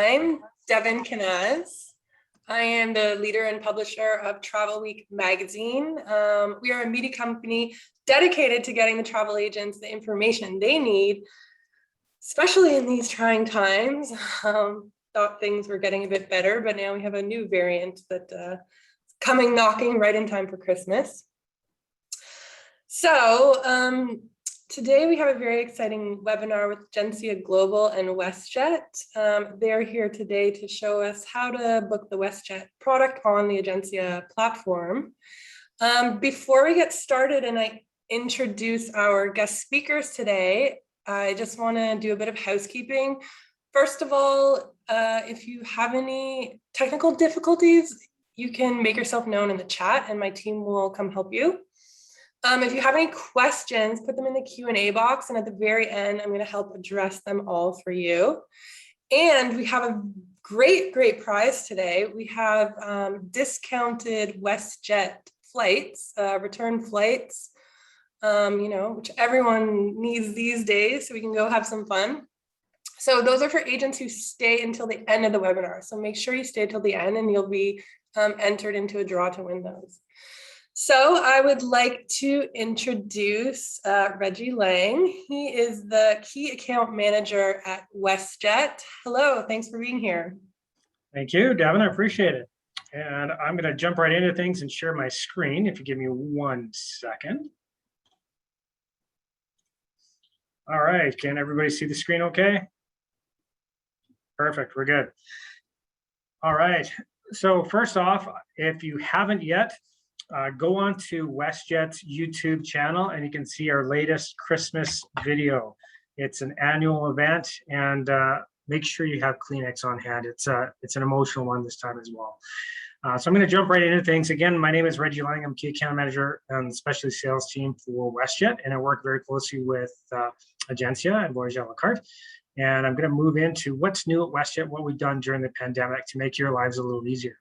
I'm Devin Canaz. I am the leader and publisher of Travelweek magazine. We are a media company dedicated to getting the travel agents the information they need, especially in these trying times. Thought things were getting a bit better, but now we have a new variant that is coming knocking right in time for Christmas. So today we have a very exciting webinar with Agencia Global and Westjet. They're here today to show us how to book the Westjet product on the Agencia platform. Before we get started and I introduce our guest speakers today, I just want to do a bit of housekeeping. First of all, if you have any technical difficulties, you can make yourself known in the chat and my team will come help you. If you have any questions, put them in the Q&A box, and at the very end, I'm going to help address them all for you. And we have a great prize today. We have discounted Westjet flights, return flights, which everyone needs these days, so we can go have some fun. So those are for agents who stay until the end of the webinar. So make sure you stay till the end and you'll be entered into a draw to win those. So I would like to introduce Reggie Lang. He is the key account manager at Westjet. Hello, thanks for being here. Thank you, Devin, I appreciate it. And I'm gonna jump right into things and share my screen if you give me 1 second. All right, can everybody see the screen okay? Perfect, we're good. All right, so first off, if you haven't yet, go on to Westjet's YouTube channel and you can see our latest Christmas video. It's an annual event, and make sure you have Kleenex on hand. It's an emotional one this time as well. So I'm going to jump right into things. Again, my name is Reggie Lang. I'm key account manager and specialty sales team for Westjet, and I work very closely with Agencia and Voyage a la carte. And I'm going to move into what's new at Westjet, what we've done during the pandemic to make your lives a little easier.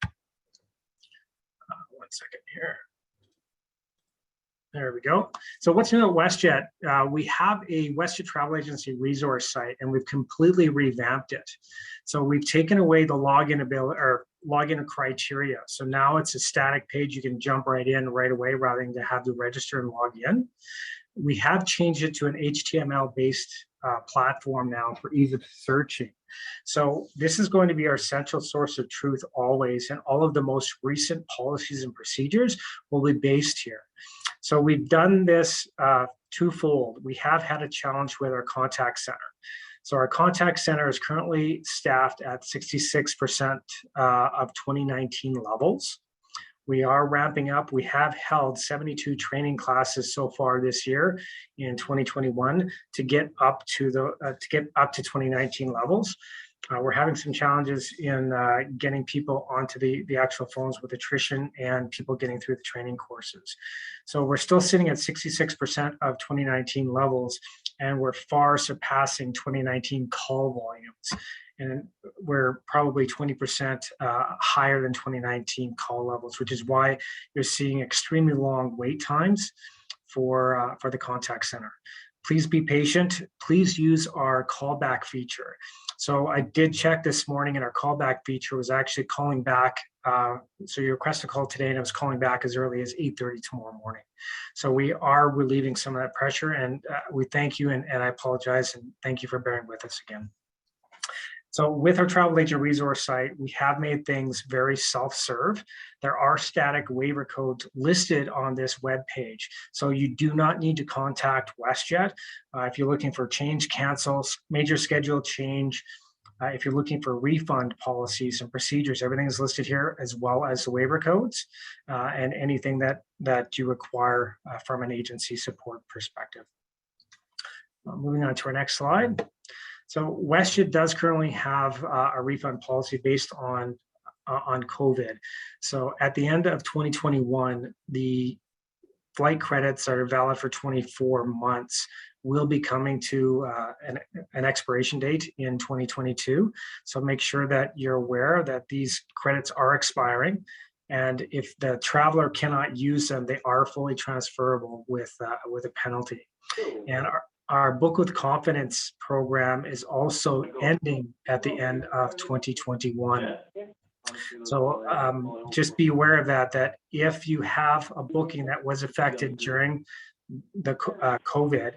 1 second here. There we go. So what's new at Westjet? We have a Westjet travel agency resource site, and we've completely revamped it. So we've taken away the login criteria. So now it's a static page. You can jump right in right away rather than to have to register and log in. We have changed it to an HTML-based platform now for ease of searching. So this is going to be our central source of truth always, and all of the most recent policies and procedures will be based here. So we've done this twofold. We have had a challenge with our contact center. So our contact center is currently staffed at 66% of 2019 levels. We are ramping up. We have held 72 training classes so far this year in 2021 to get up to 2019 levels. We're having some challenges in getting people onto the actual phones with attrition and people getting through the training courses. So we're still sitting at 66% of 2019 levels, and we're far surpassing 2019 call volumes. And we're probably 20% higher than 2019 call levels, which is why you're seeing extremely long wait times for the contact center. Please be patient. Please use our callback feature. So I did check this morning, and our callback feature was actually calling back. So you request a call today, and it was calling back as early as 8:30 tomorrow morning. So we are relieving some of that pressure, and we thank you, and I apologize, and thank you for bearing with us again. So with our travel agent resource site, we have made things very self-serve. There are static waiver codes listed on this web page. So you do not need to contact Westjet. If you're looking for change, cancels, major schedule change, if you're looking for refund policies and procedures, everything is listed here, as well as the waiver codes and anything that you require from an agency support perspective. Moving on to our next slide. So Westjet does currently have a refund policy based on COVID. So at the end of 2021, the flight credits that are valid for 24 months will be coming to an expiration date in 2022. So make sure that you're aware that these credits are expiring. And if the traveler cannot use them, they are fully transferable with a penalty. And our Book with Confidence program is also ending at the end of 2021. So just be aware of that if you have a booking that was affected during the COVID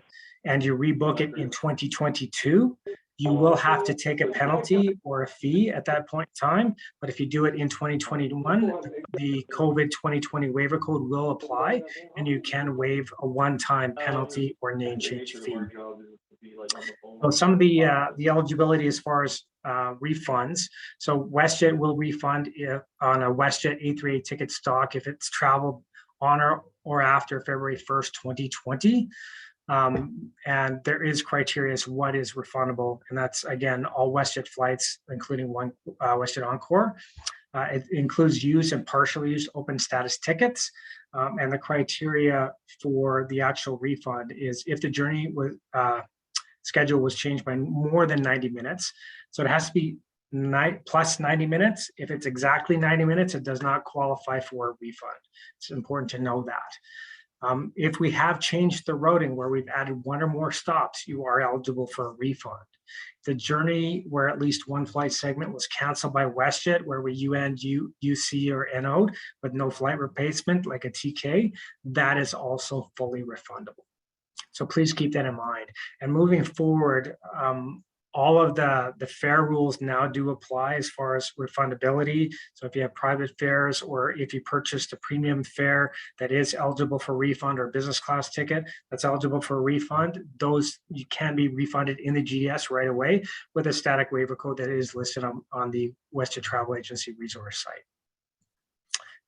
and you rebook it in 2022, you will have to take a penalty or a fee at that point in time. But if you do it in 2021, the COVID 2020 waiver code will apply, and you can waive a one-time penalty or name change fee. So some of the eligibility as far as refunds. So WestJet will refund on a WestJet A380 ticket stock if it's traveled on or after February 1st, 2020. And there is criteria as what is refundable, and that's again all WestJet flights, including one WestJet Encore. It includes used and partially used open status tickets, and the criteria for the actual refund is if the journey was schedule was changed by more than 90 minutes. So it has to be plus 90 minutes. If it's exactly 90 minutes, it does not qualify for a refund. It's important to know that. If we have changed the routing where we've added one or more stops, you are eligible for a refund. The journey where at least one flight segment was canceled by WestJet, where we UN'd, UC, or NO'd with no flight replacement, like a TK, that is also fully refundable. So please keep that in mind. And moving forward, all of the fare rules now do apply as far as refundability. So if you have private fares or if you purchased a premium fare that is eligible for refund, or a business class ticket that's eligible for a refund, those you can be refunded in the GDS right away with a static waiver code that is listed on the WestJet Travel Agency resource site.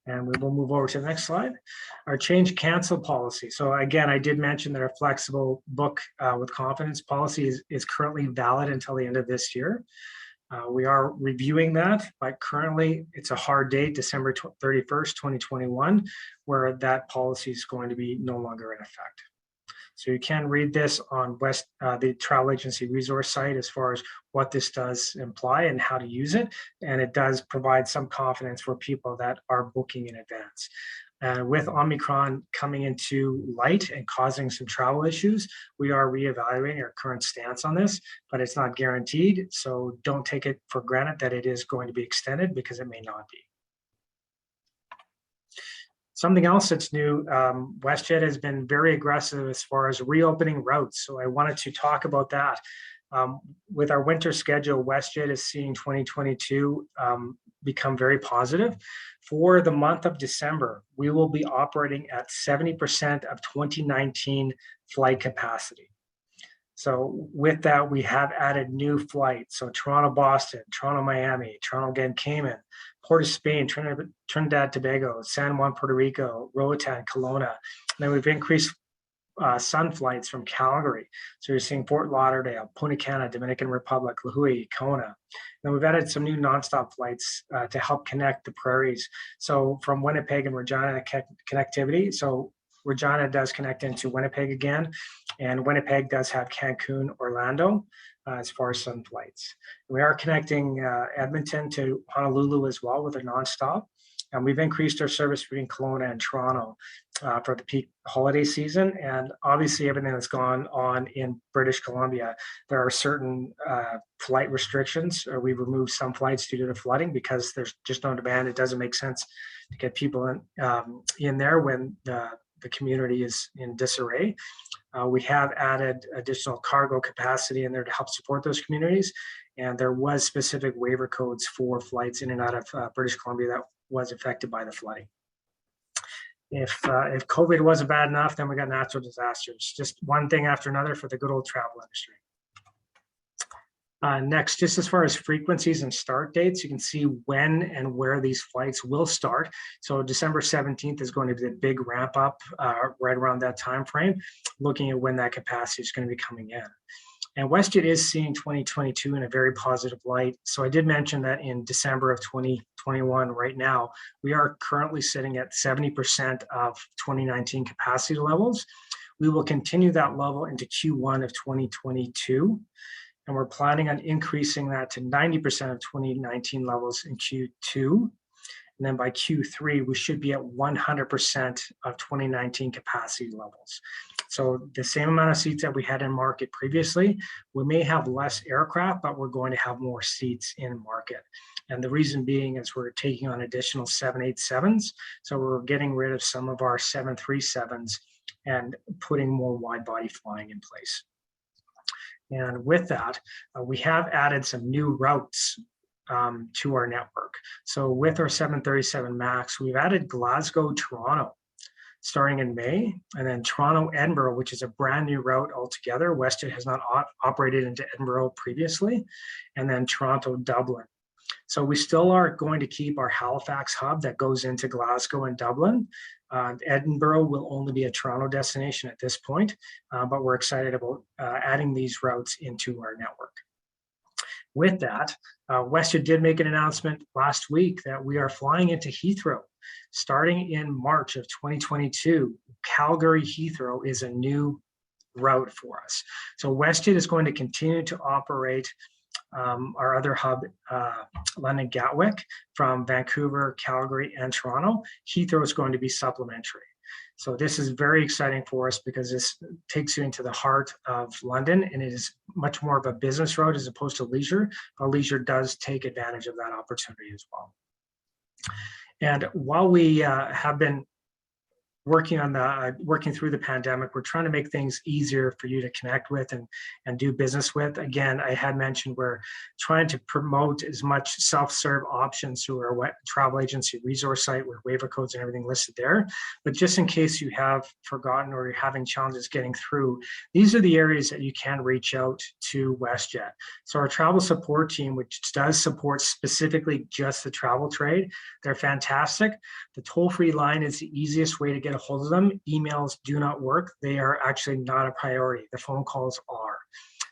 And we will move over to the next slide. Our change cancel policy. So again, I did mention that our flexible book with confidence policy is currently valid until the end of this year. We are reviewing that, but currently it's a hard date, December 31st, 2021, where that policy is going to be no longer in effect. So you can read this on the travel agency resource site as far as what this does imply and how to use it. And it does provide some confidence for people that are booking in advance. With Omicron coming into light and causing some travel issues, we are reevaluating our current stance on this, but it's not guaranteed. So don't take it for granted that it is going to be extended, because it may not be. Something else that's new, WestJet has been very aggressive as far as reopening routes. So I wanted to talk about that. With our winter schedule, WestJet is seeing 2022 become very positive. For the month of December, we will be operating at 70% of 2019 flight capacity. So with that, we have added new flights. So Toronto, Boston, Toronto, Miami, Toronto, again, Cayman, Port of Spain, Trinidad, Tobago, San Juan, Puerto Rico, Roatan, Kelowna. And then we've increased sun flights from Calgary. So you're seeing Fort Lauderdale, Punta Cana, Dominican Republic, La Jolla, Kona. And we've added some new nonstop flights to help connect the prairies. So from Winnipeg and Regina connectivity. So Regina does connect into Winnipeg again, and Winnipeg does have Cancun, Orlando as far as sun flights. We are connecting Edmonton to Honolulu as well with a nonstop. And we've increased our service between Kelowna and Toronto for the peak holiday season. And obviously everything that's gone on in British Columbia, there are certain flight restrictions. We've removed some flights due to the flooding because there's just no demand. It doesn't make sense to get people in there when the community is in disarray. We have added additional cargo capacity in there to help support those communities. And there was specific waiver codes for flights in and out of British Columbia that was affected by the flooding. If COVID wasn't bad enough, then we got natural disasters. Just one thing after another for the good old travel industry. Next, just as far as frequencies and start dates, you can see when and where these flights will start. So December 17th is going to be the big ramp up right around that time frame, looking at when that capacity is going to be coming in. And WestJet is seeing 2022 in a very positive light. So I did mention that in December of 2021, right now, we are currently sitting at 70% of 2019 capacity levels. We will continue that level into Q1 of 2022. And we're planning on increasing that to 90% of 2019 levels in Q2. And then by Q3, we should be at 100% of 2019 capacity levels. So the same amount of seats that we had in market previously, we may have less aircraft, but we're going to have more seats in market. And the reason being is we're taking on additional 787s. So we're getting rid of some of our 737s and putting more wide body flying in place. And with that, we have added some new routes to our network. So with our 737 MAX, we've added Glasgow, Toronto, starting in May, and then Toronto, Edinburgh, which is a brand new route altogether. WestJet has not operated into Edinburgh previously, and then Toronto, Dublin. So we still are going to keep our Halifax hub that goes into Glasgow and Dublin. Edinburgh will only be a Toronto destination at this point, but we're excited about adding these routes into our network. With that, WestJet did make an announcement last week that we are flying into Heathrow. Starting in March of 2022, Calgary Heathrow is a new route for us. So WestJet is going to continue to operate our other hub, London Gatwick, from Vancouver, Calgary, and Toronto. Heathrow is going to be supplementary. So this is very exciting for us because this takes you into the heart of London, and it is much more of a business route as opposed to leisure, but leisure does take advantage of that opportunity as well. And while we have been working through the pandemic, we're trying to make things easier for you to connect with and do business with. Again, I had mentioned we're trying to promote as much self-serve options through our travel agency resource site with waiver codes and everything listed there. But just in case you have forgotten or you're having challenges getting through, these are the areas that you can reach out to WestJet. So our travel support team, which does support specifically just the travel trade, they're fantastic. The toll-free line is the easiest way to get a hold of them. Emails do not work. They are actually not a priority. The phone calls are.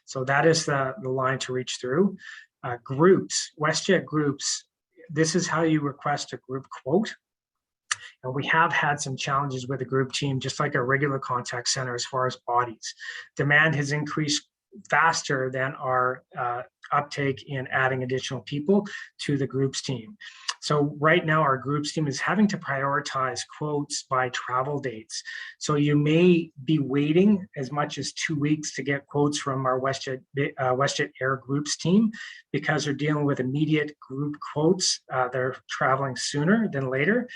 So that is the line to reach through. Groups, WestJet Groups, this is how you request a group quote. And we have had some challenges with the group team, just like our regular contact center as far as bodies. Demand has increased faster than our uptake in adding additional people to the groups team. So right now our groups team is having to prioritize quotes by travel dates. So you may be waiting as much as 2 weeks to get quotes from our WestJet Air groups team because they're dealing with immediate group quotes. They're traveling sooner than later.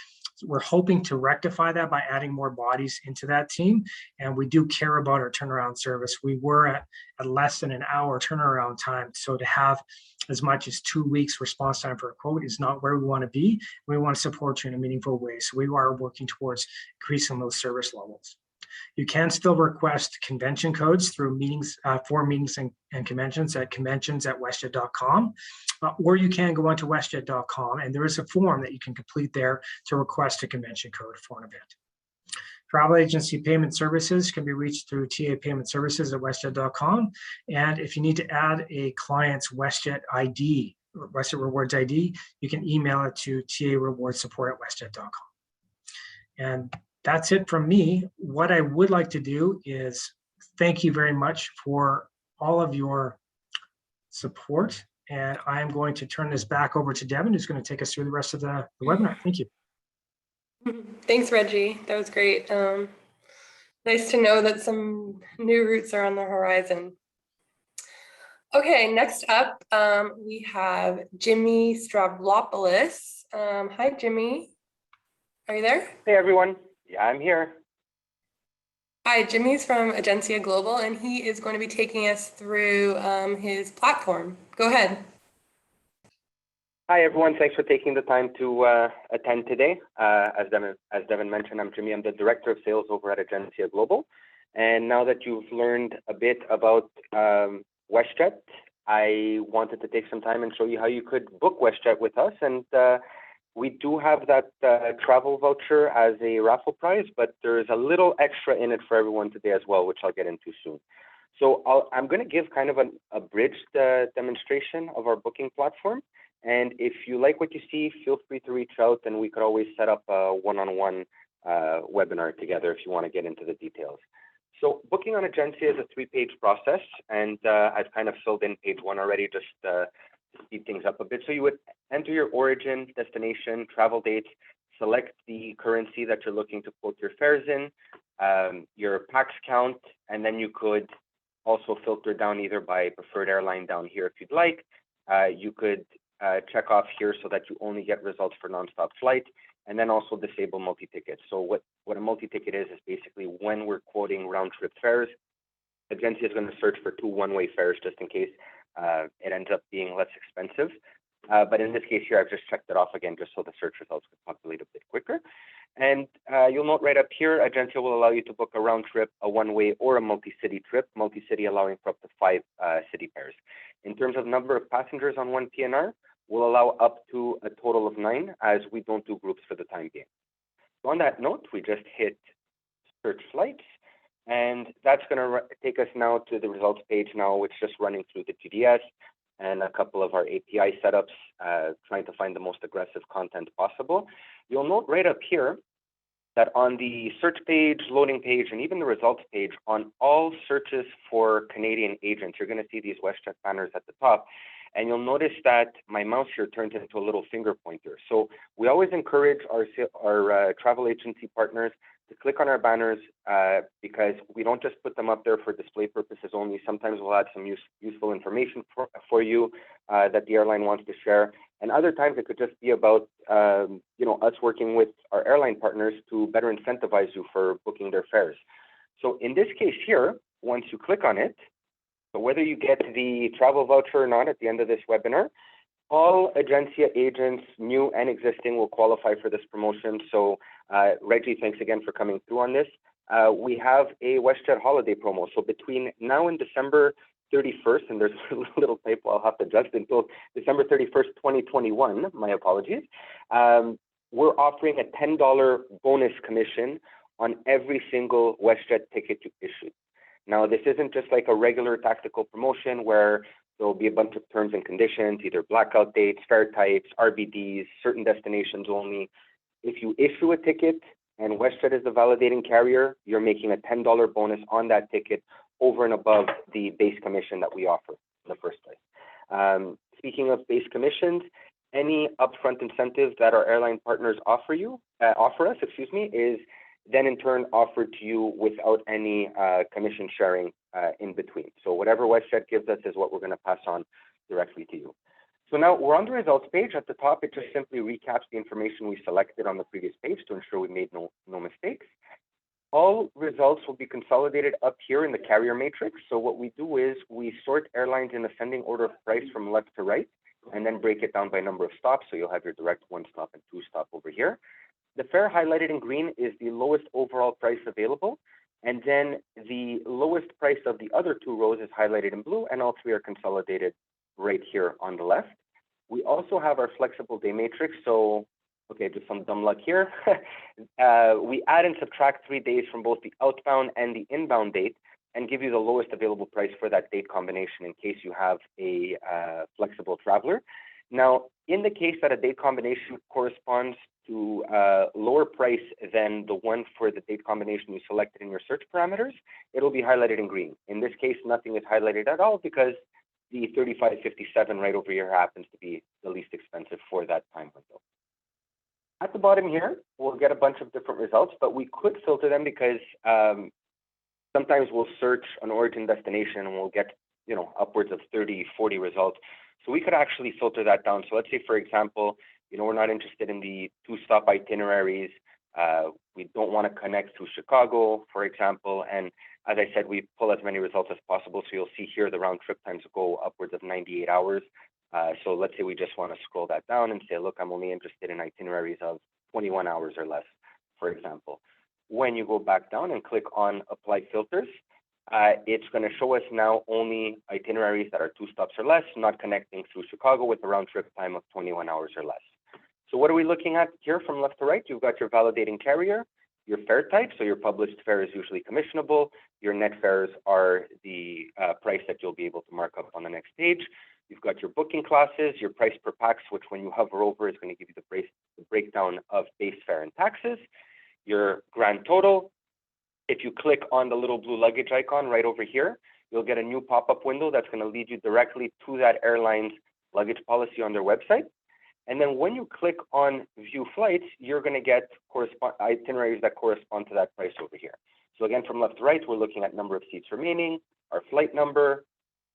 We're hoping to rectify that by adding more bodies into that team. And we do care about our turnaround service. We were at less than an hour turnaround time. So to have as much as 2 weeks response time for a quote is not where we want to be. We want to support you in a meaningful way. So we are working towards increasing those service levels. You can still request convention codes through meetings, for meetings and conventions at westjet.com, or you can go onto westjet.com and there is a form that you can complete there to request a convention code for an event. Travel agency payment services can be reached through TA payment services at westjet.com. And if you need to add a client's WestJet ID, or WestJet Rewards ID, you can email it to tarewardssupport@westjet.com. And that's it from me. What I would like to do is thank you very much for all of your support. And I am going to turn this back over to Devin, who's going to take us through the rest of the webinar. Thank you. Thanks, Reggie. That was great. Nice to know that some new routes are on the horizon. Okay, next up, we have Jimmy Stravlopoulos. Hi, Jimmy. Are you there? Hey, everyone. Yeah, I'm here. Hi, Jimmy's from Agencia Global, and he is going to be taking us through his platform. Go ahead. Hi, everyone. Thanks for taking the time to attend today. As Devin mentioned, I'm Jimmy. I'm the Director of Sales over at Agencia Global. And now that you've learned a bit about WestJet, I wanted to take some time and show you how you could book WestJet with us. And we do have that travel voucher as a raffle prize, but there's a little extra in it for everyone today as well, which I'll get into soon. So I'm going to give kind of an abridged demonstration of our booking platform. And if you like what you see, feel free to reach out and we could always set up a one-on-one webinar together if you want to get into the details. So booking on Agencia is a 3-page process, and I've kind of filled in page 1 already just to speed things up a bit. So you would enter your origin, destination, travel date, select the currency that you're looking to quote your fares in, your pax count, and then you could also filter down either by preferred airline down here if you'd like. You could check off here so that you only get results for nonstop flight, and then also disable multi-ticket. So what a multi-ticket is basically when we're quoting round-trip fares, Agencia is going to search for 2 one-way fares just in case it ends up being less expensive. But in this case here, I've just checked it off again just so the search results could populate a bit quicker. And you'll note right up here, Agencia will allow you to book a round trip, a one-way, or a multi-city trip, multi-city allowing for up to 5 city pairs. In terms of number of passengers on one PNR, we'll allow up to a total of 9, as we don't do groups for the time being. So on that note, we just hit search flights, and that's going to take us now to the results page now, which is just running through the GDS and a couple of our API setups, trying to find the most aggressive content possible. You'll note right up here that on the search page, loading page, and even the results page, on all searches for Canadian agents, you're going to see these Westjet banners at the top. And you'll notice that my mouse here turns into a little finger pointer. So we always encourage our travel agency partners to click on our banners because we don't just put them up there for display purposes only. Sometimes we'll add some useful information for you that the airline wants to share. And other times it could just be about us working with our airline partners to better incentivize you for booking their fares. So in this case here, once you click on it, so whether you get the travel voucher or not at the end of this webinar, all Agencia agents, new and existing, will qualify for this promotion. So Reggie, thanks again for coming through on this. We have a WestJet holiday promo. So between now and December 31st, and there's a little typo I'll have to adjust until December 31st, 2021, my apologies, we're offering a $10 bonus commission on every single WestJet ticket you issue. Now, this isn't just like a regular tactical promotion where there'll be a bunch of terms and conditions, either blackout dates, fare types, RBDs, certain destinations only. If you issue a ticket and WestJet is the validating carrier, you're making a $10 bonus on that ticket over and above the base commission that we offer in the first place. Speaking of base commissions, any upfront incentive that our airline partners offer us, is then in turn offered to you without any commission sharing in between. So whatever WestJet gives us is what we're going to pass on directly to you. So now we're on the results page. At the top, it just simply recaps the information we selected on the previous page to ensure we made no mistakes. All results will be consolidated up here in the carrier matrix. So what we do is we sort airlines in ascending order of price from left to right, and then break it down by number of stops. So you'll have your direct 1 stop and 2 stop over here. The fare highlighted in green is the lowest overall price available, and then the lowest price of the other 2 rows is highlighted in blue, and all 3 are consolidated right here on the left. We also have our flexible day matrix. So, okay, just some dumb luck here. We add and subtract 3 days from both the outbound and the inbound date and give you the lowest available price for that date combination in case you have a flexible traveler. Now, in the case that a date combination corresponds to a lower price than the one for the date combination you selected in your search parameters, it'll be highlighted in green. In this case, nothing is highlighted at all because the 3557 right over here happens to be the least expensive for that time window. At the bottom here, we'll get a bunch of different results, but we could filter them because sometimes we'll search an origin destination and we'll get upwards of 30, 40 results. So we could actually filter that down. So let's say, for example, we're not interested in the 2-stop itineraries. We don't want to connect to Chicago, for example. And as I said, we pull as many results as possible. So you'll see here the round trip times go upwards of 98 hours. So let's say we just want to scroll that down and say, look, I'm only interested in itineraries of 21 hours or less, for example. When you go back down and click on apply filters, it's going to show us now only itineraries that are 2 stops or less, not connecting through Chicago with a round trip time of 21 hours or less. So what are we looking at here from left to right? You've got your validating carrier, your fare type. So your published fare is usually commissionable. Your net fares are the price that you'll be able to mark up on the next page. You've got your booking classes, your price per pax, which when you hover over is going to give you the breakdown of base fare and taxes, your grand total. If you click on the little blue luggage icon right over here, you'll get a new pop-up window that's going to lead you directly to that airline's luggage policy on their website. And then when you click on view flights, you're going to get itineraries that correspond to that price over here. So again, from left to right, we're looking at number of seats remaining, our flight number,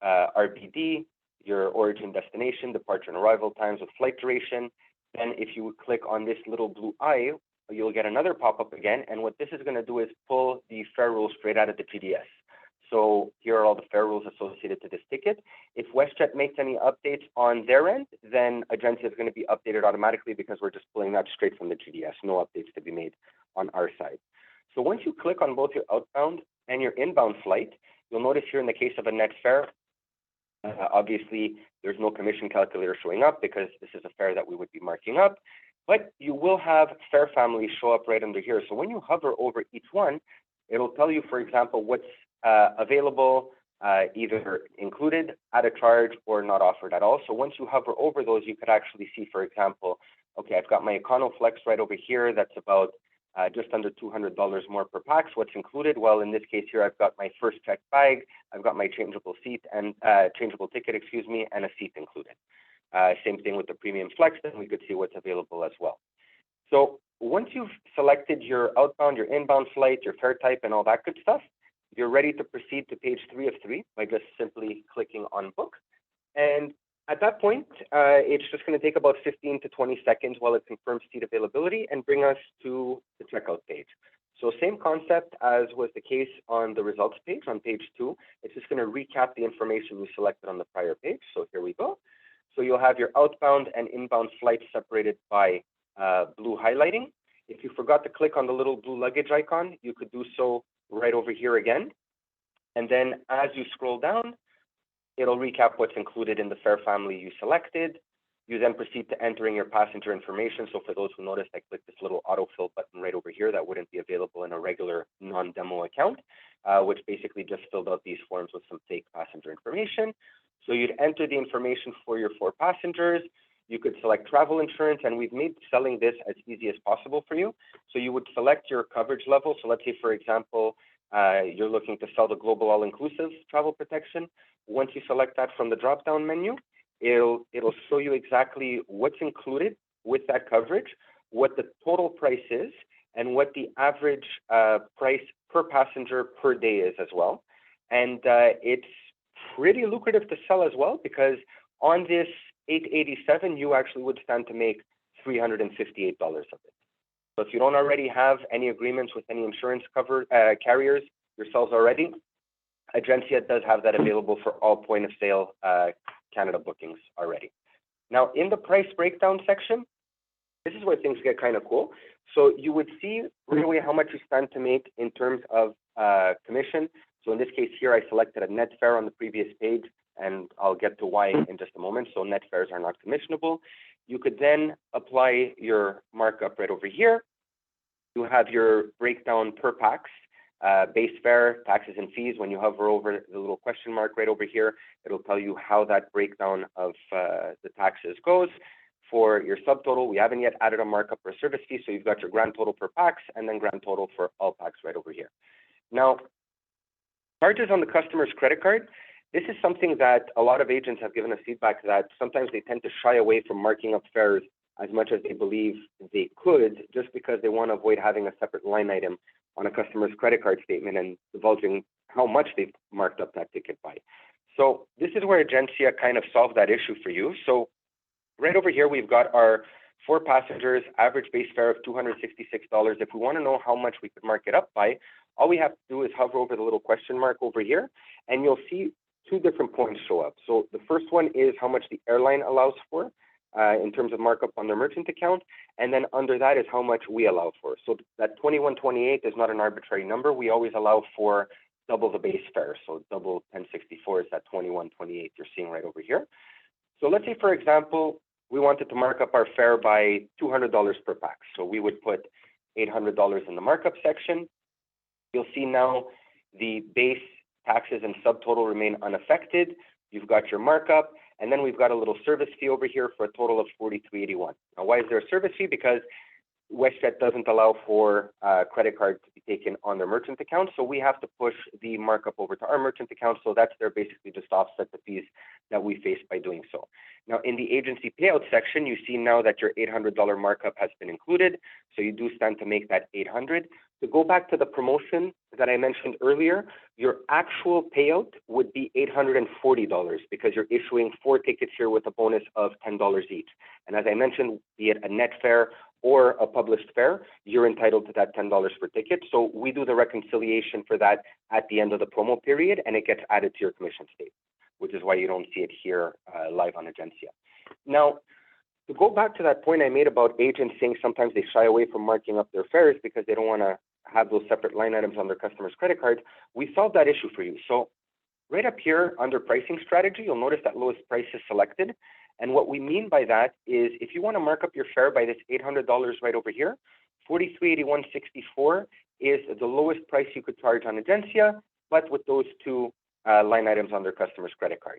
RBD, your origin destination, departure and arrival times with flight duration. Then if you click on this little blue eye, you'll get another pop-up again. And what this is going to do is pull the fare rules straight out of the GDS. So here are all the fare rules associated to this ticket. If WestJet makes any updates on their end, then Agencia is going to be updated automatically because we're just pulling that straight from the GDS, no updates to be made on our side. So once you click on both your outbound and your inbound flight, you'll notice here in the case of a net fare, obviously there's no commission calculator showing up because this is a fare that we would be marking up, but you will have fare families show up right under here. So when you hover over each one, it'll tell you, for example, what's available, either included at a charge or not offered at all. So once you hover over those, you could actually see, for example, okay, I've got my Econo Flex right over here. That's about just under $200 more per pax. What's included? Well, in this case here, I've got my first checked bag, I've got my changeable seat and changeable ticket, excuse me, and a seat included. Same thing with the Premium Flex, then we could see what's available as well. So once you've selected your outbound, your inbound flight, your fare type, and all that good stuff, you're ready to proceed to page 3 of 3 by just simply clicking on book. And at that point, it's just going to take about 15 to 20 seconds while it confirms seat availability and bring us to the checkout page. So same concept as was the case on the results page on page 2. It's just going to recap the information you selected on the prior page. So here we go. So you'll have your outbound and inbound flights separated by blue highlighting. If you forgot to click on the little blue luggage icon, you could do so right over here again. And then as you scroll down, it'll recap what's included in the fare family you selected. You then proceed to entering your passenger information. So for those who noticed, I clicked this little autofill button right over here that wouldn't be available in a regular non-demo account, which basically just filled out these forms with some fake passenger information. So you'd enter the information for your 4 passengers. You could select travel insurance, and we've made selling this as easy as possible for you. So you would select your coverage level. So let's say, for example, you're looking to sell the global all-inclusive travel protection. Once you select that from the drop-down menu, it'll show you exactly what's included with that coverage, what the total price is, and what the average price per passenger per day is as well. And it's pretty lucrative to sell as well, because on this $887, you actually would stand to make $358 of it. So if you don't already have any agreements with any insurance carriers yourselves already, Agencia does have that available for all point of sale Canada bookings already. Now, in the price breakdown section, this is where things get kind of cool. So you would see really how much you stand to make in terms of commission. So in this case here, I selected a net fare on the previous page, and I'll get to why in just a moment. So net fares are not commissionable. You could then apply your markup right over here. You have your breakdown per pax, base fare, taxes and fees. When you hover over the little question mark right over here, it'll tell you how that breakdown of the taxes goes. For your subtotal, we haven't yet added a markup or a service fee, so you've got your grand total per pax and then grand total for all pax right over here. Now, charges on the customer's credit card. This is something that a lot of agents have given us feedback that sometimes they tend to shy away from marking up fares as much as they believe they could, just because they want to avoid having a separate line item on a customer's credit card statement and divulging how much they've marked up that ticket by. So this is where Agencia kind of solved that issue for you. So right over here, we've got our 4 passengers, average base fare of $266. If we want to know how much we could mark it up by, all we have to do is hover over the little question mark over here, and you'll see 2 different points show up. So the first one is how much the airline allows for in terms of markup on their merchant account, and then under that is how much we allow for. So that $21.28 is not an arbitrary number. We always allow for double the base fare. So double 1064 is that $21.28 you're seeing right over here. So let's say, for example, we wanted to mark up our fare by $200 per pax. So we would put $800 in the markup section. You'll see now the base taxes and subtotal remain unaffected. You've got your markup, and then we've got a little service fee over here for a total of $43.81. Now, why is there a service fee? Because Westjet doesn't allow for credit cards to be taken on their merchant account, so we have to push the markup over to our merchant account. So that's there basically just to offset the fees that we face by doing so. Now, in the agency payout section, you see now that your $800 markup has been included, so you do stand to make that $800. To go back to the promotion that I mentioned earlier, your actual payout would be $840 because you're issuing 4 tickets here with a bonus of $10 each. And as I mentioned, be it a net fare or a published fare, you're entitled to that $10 per ticket. So we do the reconciliation for that at the end of the promo period, and it gets added to your commission statement, which is why you don't see it here live on Agencia. Now, to go back to that point I made about agents saying sometimes they shy away from marking up their fares because they don't want to have those separate line items on their customers' credit cards, we solved that issue for you. So right up here under pricing strategy, you'll notice that lowest price is selected. And what we mean by that is if you want to mark up your fare by this $800 right over here, $43.81.64 is the lowest price you could charge on Agencia, but with those 2 line items on their customer's credit card.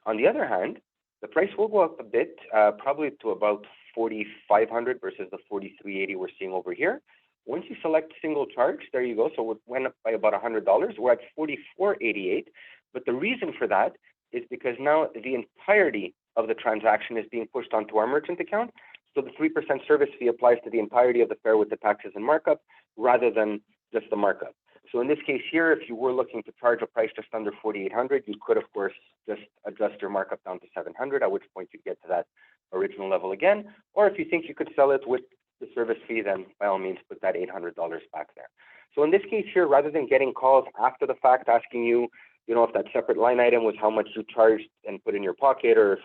On the other hand, the price will go up a bit, probably to about $4,500 versus the $43.80 we're seeing over here. Once you select single charge, there you go. So it went up by about $100. We're at $44.88. But the reason for that is because now the entirety of the transaction is being pushed onto our merchant account. So the 3% service fee applies to the entirety of the fare with the taxes and markup rather than just the markup. So in this case here, if you were looking to charge a price just under $4,800, you could, of course, just adjust your markup down to $700, at which point you get to that original level again. Or if you think you could sell it with the service fee, then by all means, put that $800 back there. So in this case here, rather than getting calls after the fact asking you, if that separate line item was how much you charged and put in your pocket, or,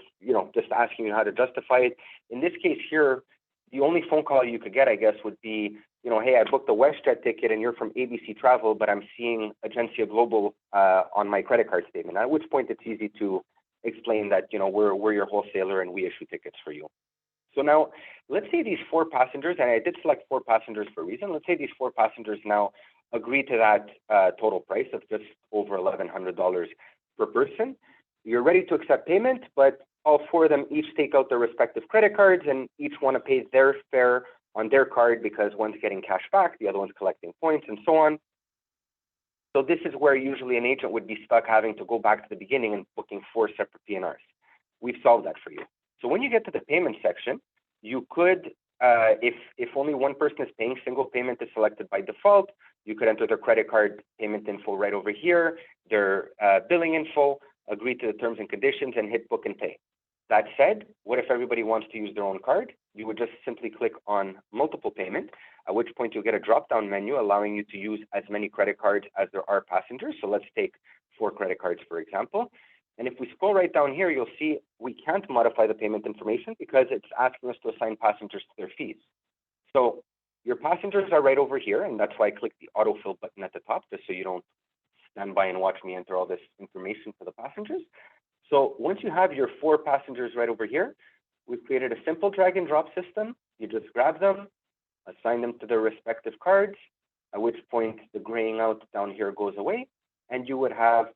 just asking you how to justify it. In this case here, the only phone call you could get, I guess, would be, hey, I booked a Westjet ticket and you're from ABC Travel, but I'm seeing Agencia Global on my credit card statement, at which point it's easy to explain that, we're your wholesaler and we issue tickets for you. So now, let's say these 4 passengers, and I did select 4 passengers for a reason. Let's say these 4 passengers now agree to that total price of just over $1,100 per person. You're ready to accept payment, but all 4 of them each take out their respective credit cards and each want to pay their fare on their card because one's getting cash back, the other one's collecting points, and so on. So this is where usually an agent would be stuck having to go back to the beginning and booking 4 separate PNRs. We've solved that for you. So when you get to the payment section, you could, if only one person is paying, single payment is selected by default. You could enter their credit card payment info right over here, their billing info, agree to the terms and conditions, and hit book and pay. That said, what if everybody wants to use their own card? You would just simply click on multiple payment, at which point you'll get a drop-down menu allowing you to use as many credit cards as there are passengers. So let's take 4 credit cards, for example. And if we scroll right down here, you'll see we can't modify the payment information because it's asking us to assign passengers to their fees. So your passengers are right over here, and that's why I clicked the autofill button at the top, just so you don't stand by and watch me enter all this information for the passengers. So once you have your 4 passengers right over here, we've created a simple drag and drop system. You just grab them, assign them to their respective cards, at which point the graying out down here goes away, and you would have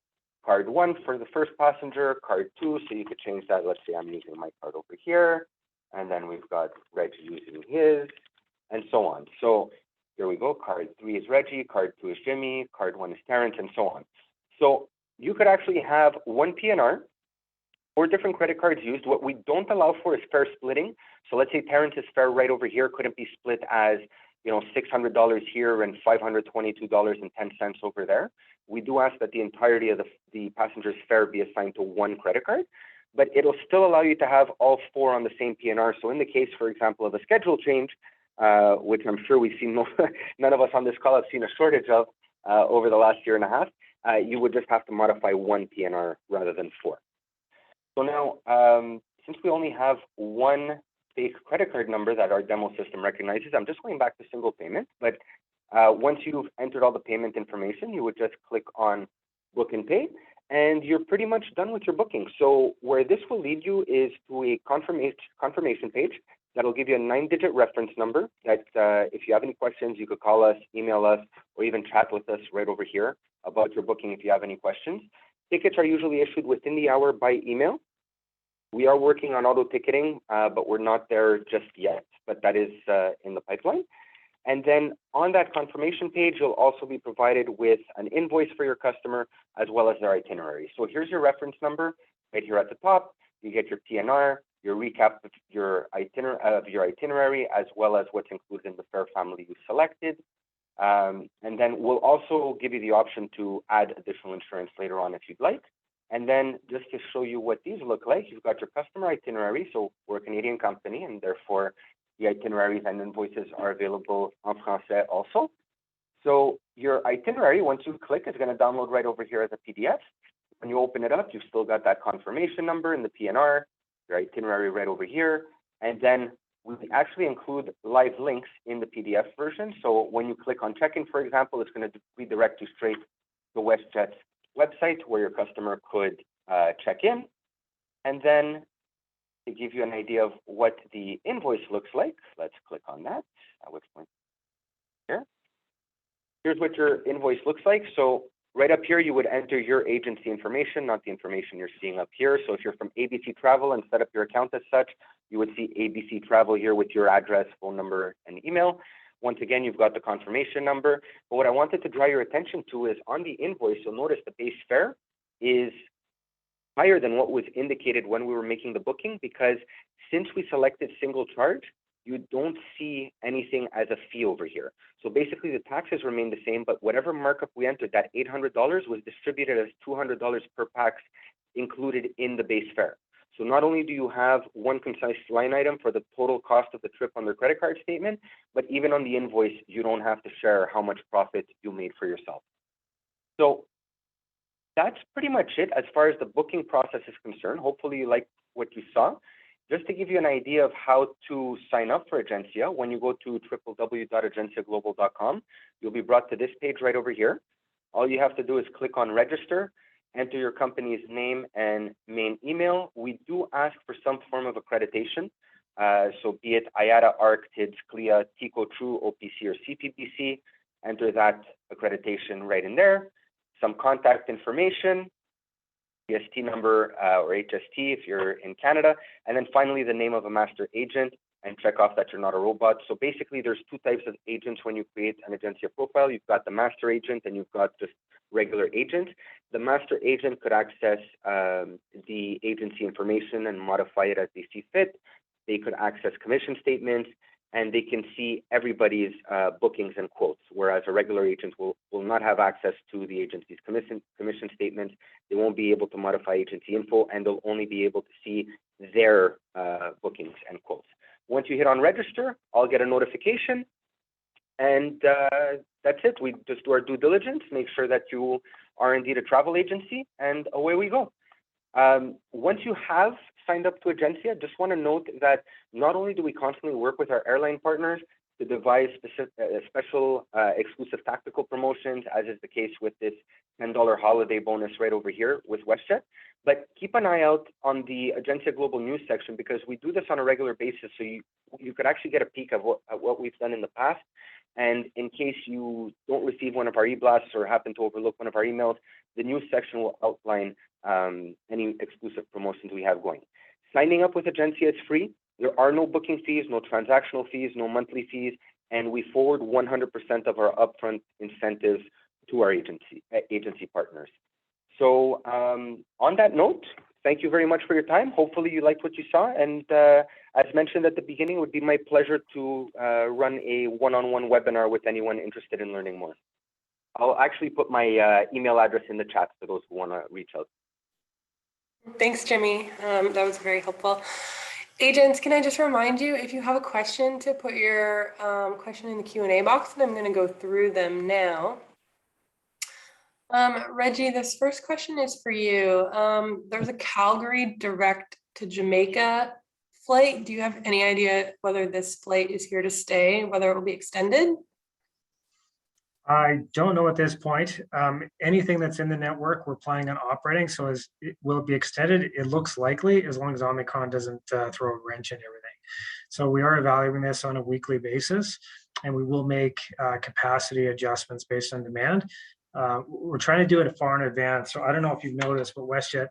card 1 for the first passenger, card 2, so you could change that. Let's say I'm using my card over here, and then we've got Reggie using his, and so on. So here we go. Card 3 is Reggie, card 2 is Jimmy, card 1 is Terrence, and so on. So you could actually have 1 PNR, 4 different credit cards used. What we don't allow for is fare splitting. So let's say Terrence's fare right over here couldn't be split as, $600 here and $522.10 over there. We do ask that the entirety of the passenger's fare be assigned to 1 credit card, but it'll still allow you to have all 4 on the same PNR. So in the case, for example, of a schedule change, which I'm sure we've seen, none of us on this call have seen a shortage of over the last year and a half, you would just have to modify 1 PNR rather than 4. So now, since we only have 1 fake credit card number that our demo system recognizes, I'm just going back to single payment. But once you've entered all the payment information, you would just click on book and pay, and you're pretty much done with your booking. So where this will lead you is to a confirmation page that'll give you a 9-digit reference number that if you have any questions, you could call us, email us, or even chat with us right over here about your booking if you have any questions. Tickets are usually issued within the hour by email. We are working on auto ticketing, but we're not there just yet, but that is in the pipeline. And then on that confirmation page, you'll also be provided with an invoice for your customer as well as their itinerary. So here's your reference number right here at the top. You get your PNR, your recap of your itinerary, as well as what's included in the fare family you selected. And then we'll also give you the option to add additional insurance later on if you'd like. And then just to show you what these look like, you've got your customer itinerary. So we're a Canadian company, and therefore the itineraries and invoices are available en français also. So your itinerary, once you click, is going to download right over here as a PDF. When you open it up, you've still got that confirmation number in the PNR, your itinerary right over here. And then we actually include live links in the PDF version. So when you click on check-in, for example, it's going to redirect you straight to WestJet's website where your customer could check in. And then to give you an idea of what the invoice looks like, let's click on that. Which point here? Here's what your invoice looks like. So right up here, you would enter your agency information, not the information you're seeing up here. So if you're from ABC Travel and set up your account as such, you would see ABC Travel here with your address, phone number, and email. Once again, you've got the confirmation number. But what I wanted to draw your attention to is on the invoice, you'll notice the base fare is higher than what was indicated when we were making the booking, because since we selected single charge, you don't see anything as a fee over here. So basically the taxes remain the same, but whatever markup we entered, that $800 was distributed as $200 per pax included in the base fare. So not only do you have one concise line item for the total cost of the trip on the credit card statement, but even on the invoice, you don't have to share how much profit you made for yourself. So that's pretty much it as far as the booking process is concerned. Hopefully you like what you saw. Just to give you an idea of how to sign up for Agencia, when you go to www.agenciaglobal.com, you'll be brought to this page right over here. All you have to do is click on register, enter your company's name and main email. We do ask for some form of accreditation. So be it IATA, ARC, TIDS, CLIA, TICO, TRUE, OPC, or CPPC. Enter that accreditation right in there. Some contact information, GST number or HST if you're in Canada, and then finally the name of a master agent, and check off that you're not a robot. So basically there's two types of agents when you create an Agencia profile. You've got the master agent and you've got just regular agent. The master agent could access the agency information and modify it as they see fit. They could access commission statements, and they can see everybody's bookings and quotes, whereas a regular agent will not have access to the agency's commission statements. They won't be able to modify agency info, and they'll only be able to see their bookings and quotes. Once you hit on register, I'll get a notification, and that's it. We just do our due diligence, make sure that you are indeed a travel agency, and away we go. Once you have signed up to Agencia, just want to note that not only do we constantly work with our airline partners to devise special exclusive tactical promotions, as is the case with this $10 holiday bonus right over here with WestJet, but keep an eye out on the Agencia Global News section, because we do this on a regular basis, so you could actually get a peek of what we've done in the past. And in case you don't receive one of our e-blasts or happen to overlook one of our emails, the news section will outline any exclusive promotions we have going. Signing up with Agencia is free. There are no booking fees, no transactional fees, no monthly fees, and we forward 100% of our upfront incentives to our agency partners. So on that note, thank you very much for your time. Hopefully you liked what you saw, and as mentioned at the beginning, it would be my pleasure to run a one-on-one webinar with anyone interested in learning more. I'll actually put my email address in the chat for those who want to reach out. Thanks, Jimmy. That was very helpful. Agents, can I just remind you, if you have a question, to put your question in the Q&A box, and I'm going to go through them now. Reggie, this first question is for you. There's a Calgary direct to Jamaica flight. Do you have any idea whether this flight is here to stay, whether it will be extended? I don't know at this point. Anything that's in the network, we're planning on operating. So will it be extended? It looks likely, as long as Omicron doesn't throw a wrench in everything. So we are evaluating this on a weekly basis, and we will make capacity adjustments based on demand. We're trying to do it far in advance. So I don't know if you've noticed, but WestJet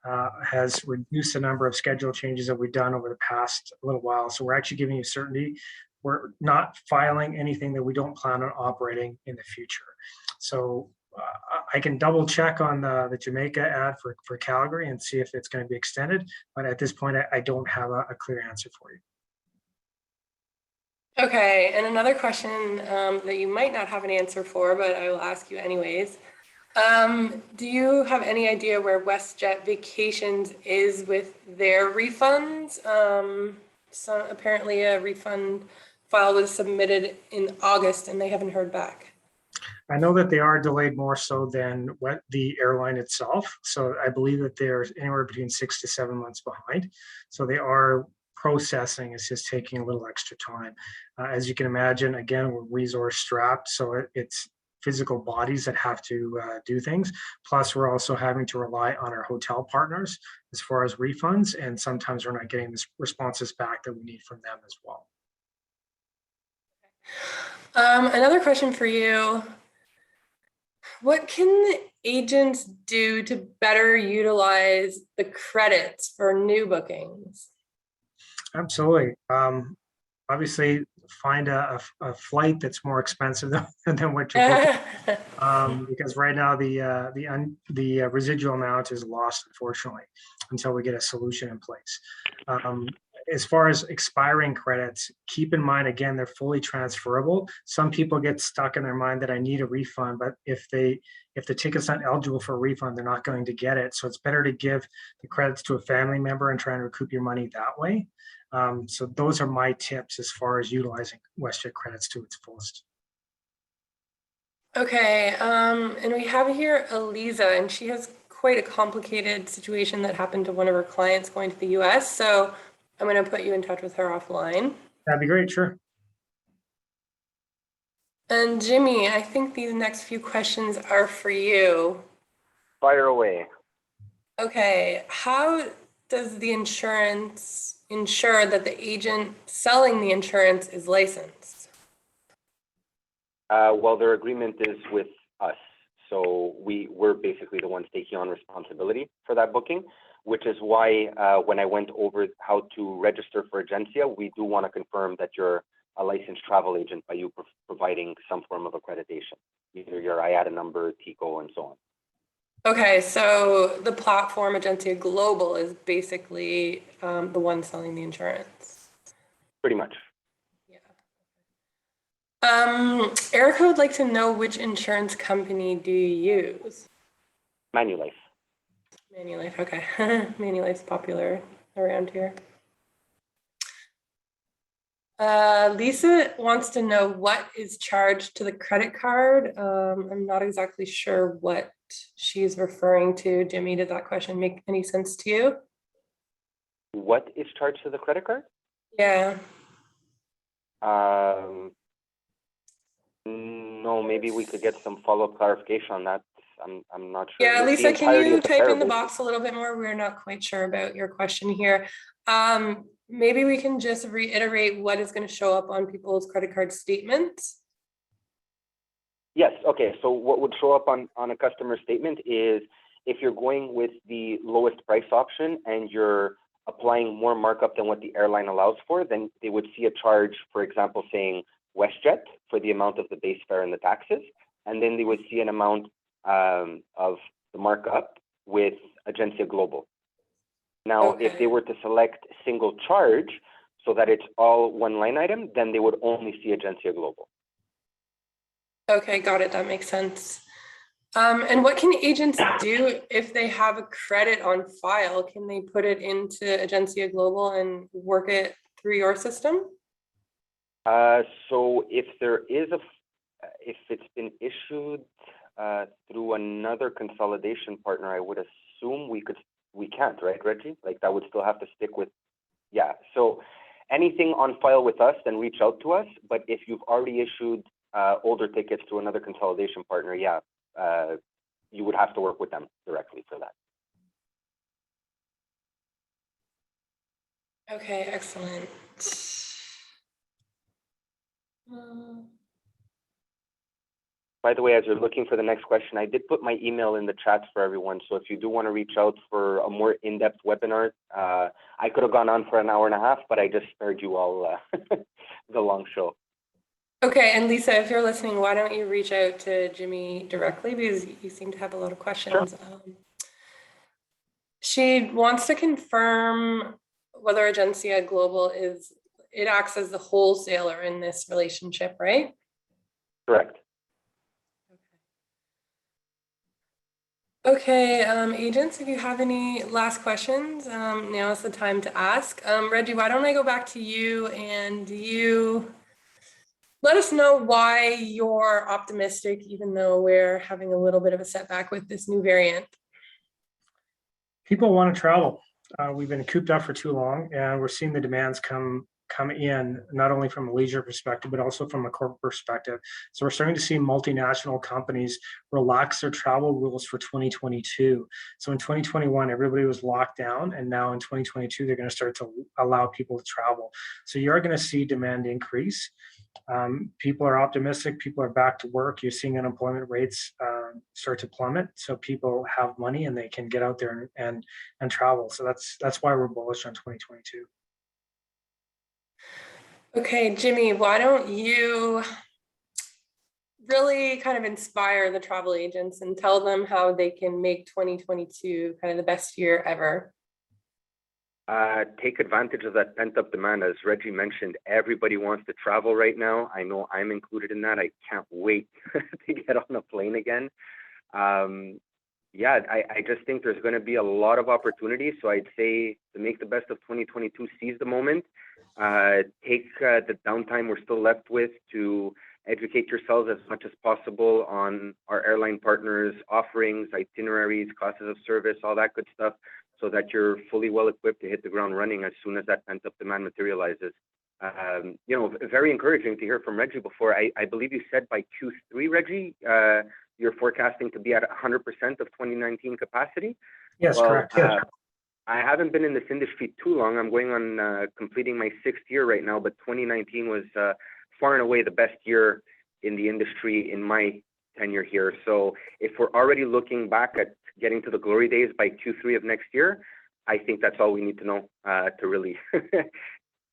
has reduced the number of schedule changes that we've done over the past little while. So we're actually giving you certainty. We're not filing anything that we don't plan on operating in the future. So I can double check on the Jamaica ad for Calgary and see if it's going to be extended. But at this point, I don't have a clear answer for you. Okay, and another question that you might not have an answer for, but I will ask you anyways. Do you have any idea where WestJet Vacations is with their refunds? So apparently a refund file was submitted in August and they haven't heard back. I know that they are delayed more so than what the airline itself. So I believe that they're anywhere between 6 to 7 months behind. So they are processing. It's just taking a little extra time. As you can imagine, again, we're resource strapped. So it's physical bodies that have to do things. Plus, we're also having to rely on our hotel partners as far as refunds. And sometimes we're not getting the responses back that we need from them as well. Another question for you. What can agents do to better utilize the credits for new bookings? Absolutely. Obviously, find a flight that's more expensive than what you're booking, because right now the residual amount is lost, unfortunately, until we get a solution in place. As far as expiring credits, keep in mind, again, they're fully transferable. Some people get stuck in their mind that I need a refund, but if the ticket's not eligible for a refund, they're not going to get it. So it's better to give the credits to a family member and try and recoup your money that way. So those are my tips as far as utilizing WestJet credits to its fullest. Okay, and we have here Eliza, and she has quite a complicated situation that happened to one of her clients going to the US. So I'm going to put you in touch with her offline. That'd be great, sure. And Jimmy, I think these next few questions are for you. Fire away. Okay, how does the insurance ensure that the agent selling the insurance is licensed? Well, their agreement is with us. So we're basically the ones taking on responsibility for that booking, which is why when I went over how to register for Agencia, we do want to confirm that you're a licensed travel agent by you providing some form of accreditation, either your IATA number, TICO, and so on. Okay, so the platform Agencia Global is basically the one selling the insurance. Pretty much. Erica would like to know, which insurance company do you use? Manulife. Manulife, okay. Manulife's popular around here. Lisa wants to know what is charged to the credit card. I'm not exactly sure what she's referring to. Jimmy, did that question make any sense to you? What is charged to the credit card? Yeah. No, maybe we could get some follow-up clarification on that. I'm not sure. Yeah, It's Lisa, can you type in the basically. box a little bit more? We're not quite sure about your question here. Maybe we can just reiterate what is going to show up on people's credit card statements. Yes, okay. So what would show up on a customer statement is if you're going with the lowest price option and you're applying more markup than what the airline allows for, then they would see a charge, for example, saying WestJet for the amount of the base fare and the taxes, and then they would see an amount of the markup with Agencia Global. Now, if they were to select single charge so that it's all one line item, then they would only see Agencia Global. Okay, got it. That makes sense. And what can agents do if they have a credit on file? Can they put it into Agencia Global and work it through your system? So if if it's been issued through another consolidation partner, I would assume we can't, right, Reggie? Like that would still have to stick with, yeah. So anything on file with us, then reach out to us. But if you've already issued older tickets to another consolidation partner, yeah, you would have to work with them directly for that. Okay, excellent. By the way, as you're looking for the next question, I did put my email in the chat for everyone. So if you do want to reach out for a more in-depth webinar, I could have gone on for an hour and a half, but I just spared you all the long show. Okay, and Lisa, if you're listening, why don't you reach out to Jimmy directly, because you seem to have a lot of questions. Sure. She wants to confirm whether Agencia Global it acts as the wholesaler in this relationship, right? Correct. Okay, agents, if you have any last questions, now is the time to ask. Reggie, why don't I go back to you, and you let us know why you're optimistic, even though we're having a little bit of a setback with this new variant. People want to travel. We've been cooped up for too long, and we're seeing the demands come in, not only from a leisure perspective, but also from a corporate perspective. So we're starting to see multinational companies relax their travel rules for 2022. So in 2021, everybody was locked down, and now in 2022, they're going to start to allow people to travel. So you are going to see demand increase. People are optimistic. People are back to work. You're seeing unemployment rates start to plummet. So people have money and they can get out there and travel. So that's why we're bullish on 2022. Okay, Jimmy, why don't you really kind of inspire the travel agents and tell them how they can make 2022 kind of the best year ever? Take advantage of that pent-up demand. As Reggie mentioned, everybody wants to travel right now. I know I'm included in that. I can't wait to get on a plane again. Yeah, I just think there's going to be a lot of opportunities. So I'd say to make the best of 2022, seize the moment. Take the downtime we're still left with to educate yourselves as much as possible on our airline partners' offerings, itineraries, costs of service, all that good stuff, so that you're fully well equipped to hit the ground running as soon as that pent-up demand materializes. You know, very encouraging to hear from Reggie before. I believe you said by Q3, Reggie, you're forecasting to be at 100% of 2019 capacity. Yes, well, correct. I haven't been in this industry too long. I'm going on completing my 6th year right now, but 2019 was far and away the best year in the industry in my tenure here. So if we're already looking back at getting to the glory days by Q3 of next year, I think that's all we need to know to really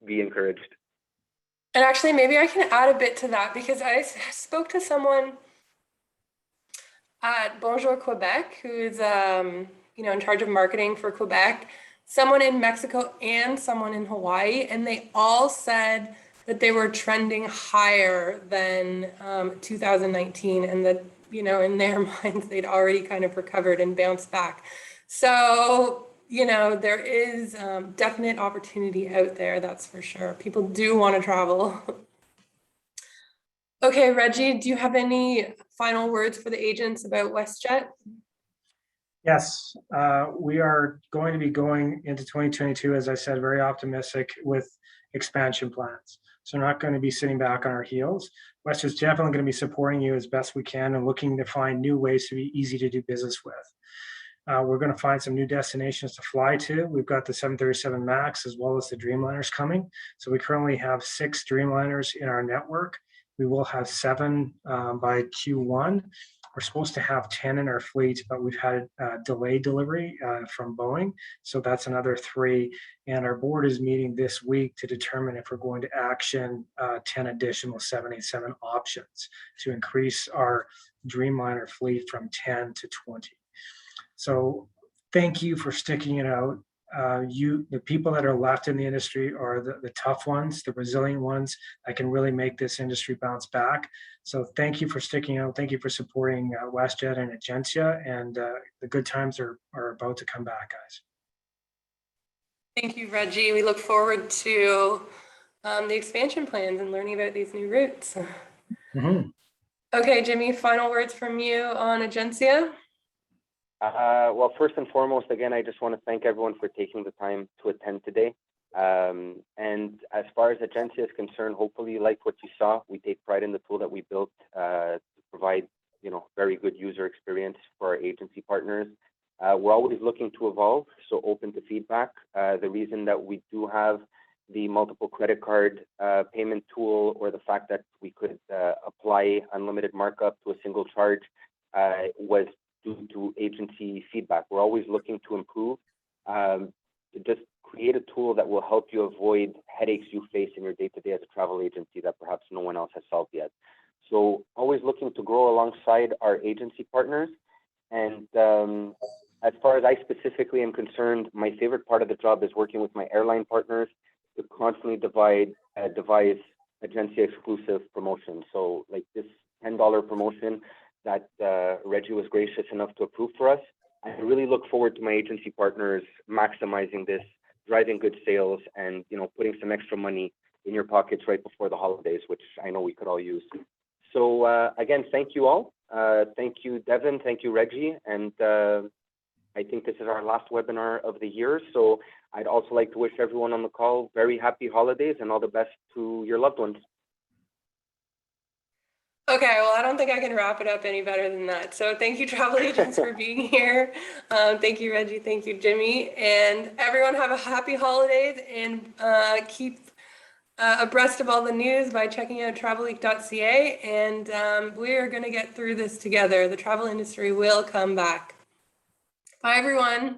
be encouraged. And actually, maybe I can add a bit to that, because I spoke to someone at Bonjour Quebec, who's you know, in charge of marketing for Quebec, someone in Mexico and someone in Hawaii, and they all said that they were trending higher than 2019, and that, you know, in their minds, they'd already kind of recovered and bounced back. So, you know, there is definite opportunity out there, that's for sure. People do want to travel. Okay, Reggie, do you have any final words for the agents about Westjet? Yes, we are going to be going into 2022, as I said, very optimistic with expansion plans. So we're not going to be sitting back on our heels. Westjet's definitely going to be supporting you as best we can and looking to find new ways to be easy to do business with. We're going to find some new destinations to fly to. We've got the 737 MAX as well as the Dreamliners coming. So we currently have 6 Dreamliners in our network. We will have 7 by Q1. We're supposed to have 10 in our fleet, but we've had delayed delivery from Boeing. So that's another 3. And our board is meeting this week to determine if we're going to action 10 additional 787 options to increase our Dreamliner fleet from 10 to 20. So thank you for sticking it out. The people that are left in the industry are the tough ones, the resilient ones that can really make this industry bounce back. So thank you for sticking out. Thank you for supporting Westjet and Agencia, and the good times are about to come back, guys. Thank you, Reggie. We look forward to the expansion plans and learning about these new routes. Mm-hmm. Okay, Jimmy, final words from you on Agencia? Well, first and foremost, again, I just want to thank everyone for taking the time to attend today. And as far as Agencia is concerned, hopefully you liked what you saw. We take pride in the tool that we built to provide, you know, very good user experience for our agency partners. We're always looking to evolve, so open to feedback. The reason that we do have the multiple credit card payment tool, or the fact that we could apply unlimited markup to a single charge was due to agency feedback. We're always looking to improve, to just create a tool that will help you avoid headaches you face in your day-to-day as a travel agency that perhaps no one else has solved yet. So always looking to grow alongside our agency partners. And as far as I specifically am concerned, my favorite part of the job is working with my airline partners to constantly devise Agencia exclusive promotions. So like this $10 promotion that Reggie was gracious enough to approve for us. I really look forward to my agency partners maximizing this, driving good sales, and putting some extra money in your pockets right before the holidays, which I know we could all use. So again, thank you all. Thank you, Devin. Thank you, Reggie. And I think this is our last webinar of the year. So I'd also like to wish everyone on the call very happy holidays and all the best to your loved ones. Okay, well, I don't think I can wrap it up any better than that. So thank you, travel agents, for being here. Thank you, Reggie. Thank you, Jimmy. And everyone have a happy holidays, and keep abreast of all the news by checking out travelweek.ca. And we are going to get through this together. The travel industry will come back. Bye, everyone.